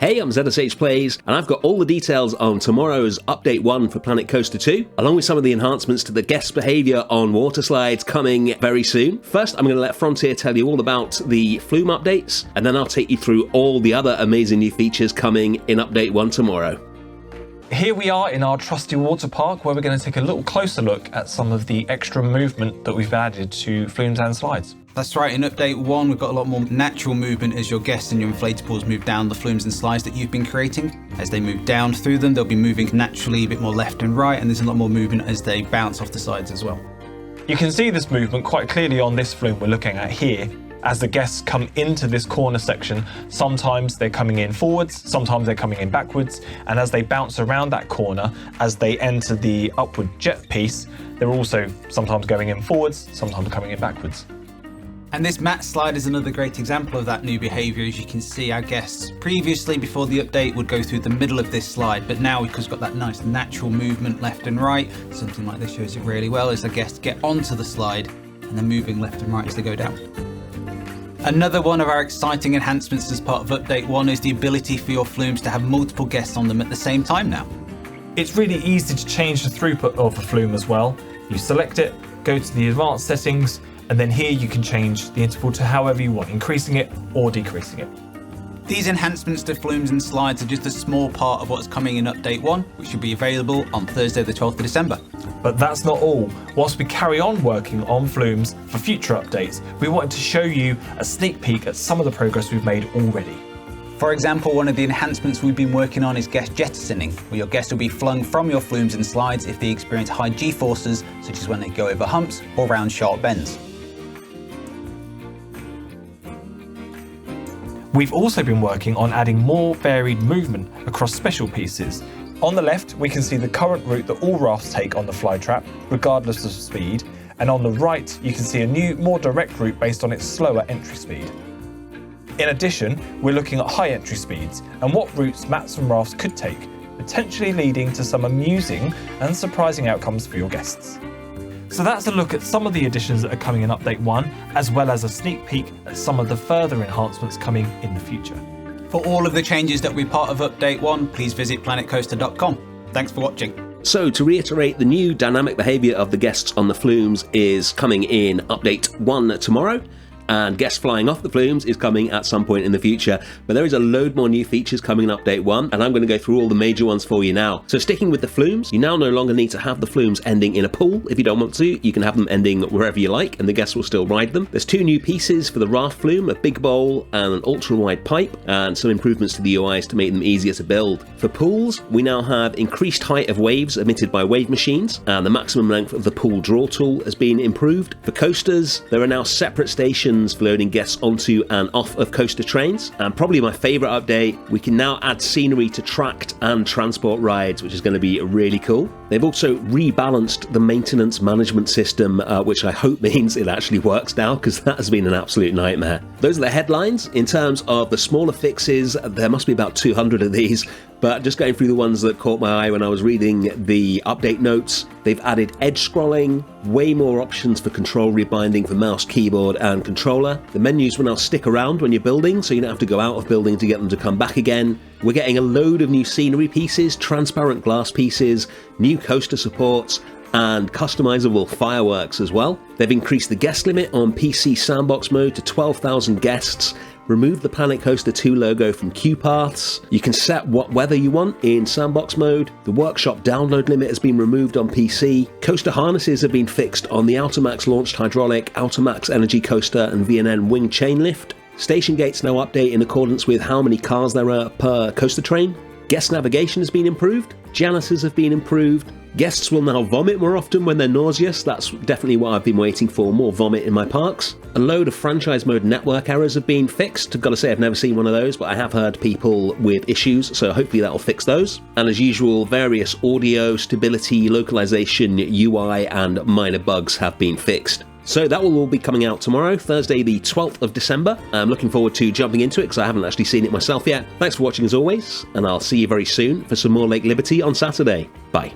Hey, I'm ZSH Plays, and I've got all the details on tomorrow's Update 1 for Planet Coaster 2, along with some of the enhancements to the guest behaviour on water slides coming very soon. First, I'm going to let Frontier tell you all about the Flume updates, and then I'll take you through all the other amazing new features coming in Update 1 tomorrow. Here we are in our trusty water park, where we're going to take a little closer look at some of the extra movement that we've added to flumes and slides. That's right, in Update 1 we've got a lot more natural movement as your guests and your inflatables move down the flumes and slides that you've been creating. As they move down through them, they'll be moving naturally a bit more left and right, and there's a lot more movement as they bounce off the sides as well. You can see this movement quite clearly on this flume we're looking at here. As the guests come into this corner section, sometimes they're coming in forwards, sometimes they're coming in backwards, and as they bounce around that corner, as they enter the upward jet piece, they're also sometimes going in forwards, sometimes coming in backwards. And this mat slide is another great example of that new behaviour. As you can see, our guests previously, before the update, would go through the middle of this slide, but now because we've got that nice natural movement left and right, something like this shows it really well as the guests get onto the slide and they're moving left and right as they go down. Another one of our exciting enhancements as part of Update 1 is the ability for your flumes to have multiple guests on them at the same time now. It's really easy to change the throughput of a flume as well. You select it, go to the advanced settings, and then here you can change the interval to however you want, increasing it or decreasing it. These enhancements to flumes and slides are just a small part of what's coming in Update 1, which will be available on Thursday the 12th of December. But that's not all. Whilst we carry on working on flumes for future updates, we wanted to show you a sneak peek at some of the progress we've made already. For example, one of the enhancements we've been working on is guest jettisoning, where your guests will be flung from your flumes and slides if they experience high G-forces, such as when they go over humps or round sharp bends. We've also been working on adding more varied movement across special pieces. On the left, we can see the current route that all rafts take on the fly trap, regardless of speed, and on the right, you can see a new, more direct route based on its slower entry speed. In addition, we're looking at high entry speeds and what routes mats and rafts could take, potentially leading to some amusing and surprising outcomes for your guests. So that's a look at some of the additions that are coming in Update 1, as well as a sneak peek at some of the further enhancements coming in the future. For all of the changes that will be part of Update 1, please visit planetcoaster.com. Thanks for watching. So to reiterate, the new dynamic behaviour of the guests on the flumes is coming in Update 1 tomorrow. And guests flying off the flumes is coming at some point in the future, but there is a load more new features coming in Update 1, and I'm going to go through all the major ones for you now. So sticking with the flumes, you now no longer need to have the flumes ending in a pool. If you don't want to, you can have them ending wherever you like, and the guests will still ride them. There's two new pieces for the raft flume, a big bowl and an ultra-wide pipe, and some improvements to the UIs to make them easier to build. For pools, we now have increased height of waves emitted by wave machines, and the maximum length of the pool draw tool has been improved. For coasters, there are now separate stations for loading guests onto and off of coaster trains, and probably my favourite update, we can now add scenery to tracked and transport rides, which is going to be really cool. They've also rebalanced the maintenance management system, which I hope means it actually works now, because that has been an absolute nightmare. Those are the headlines. In terms of the smaller fixes, there must be about 200 of these, but just going through the ones that caught my eye when I was reading the update notes, they've added edge scrolling, way more options for control rebinding for mouse, keyboard and controller. The menus will now stick around when you're building, so you don't have to go out of building to get them to come back again. We're getting a load of new scenery pieces, transparent glass pieces, new coaster supports, and customizable fireworks as well. They've increased the guest limit on PC sandbox mode to 12,000 guests, removed the Planet Coaster 2 logo from queue paths. You can set what weather you want in sandbox mode. The workshop download limit has been removed on PC. Coaster harnesses have been fixed on the Automax launched hydraulic, Automax energy coaster and VNN wing chain lift. Station gates now update in accordance with how many cars there are per coaster train. Guest navigation has been improved. Janitors have been improved. Guests will now vomit more often when they're nauseous. That's definitely what I've been waiting for, more vomit in my parks. A load of franchise mode network errors have been fixed. I've got to say I've never seen one of those, but I have heard people with issues, so hopefully that'll fix those. And as usual, various audio, stability, localization, UI and minor bugs have been fixed. So that will all be coming out tomorrow, Thursday the 12th of December. I'm looking forward to jumping into it because I haven't actually seen it myself yet. Thanks for watching as always, and I'll see you very soon for some more Lake Liberty on Saturday. Bye.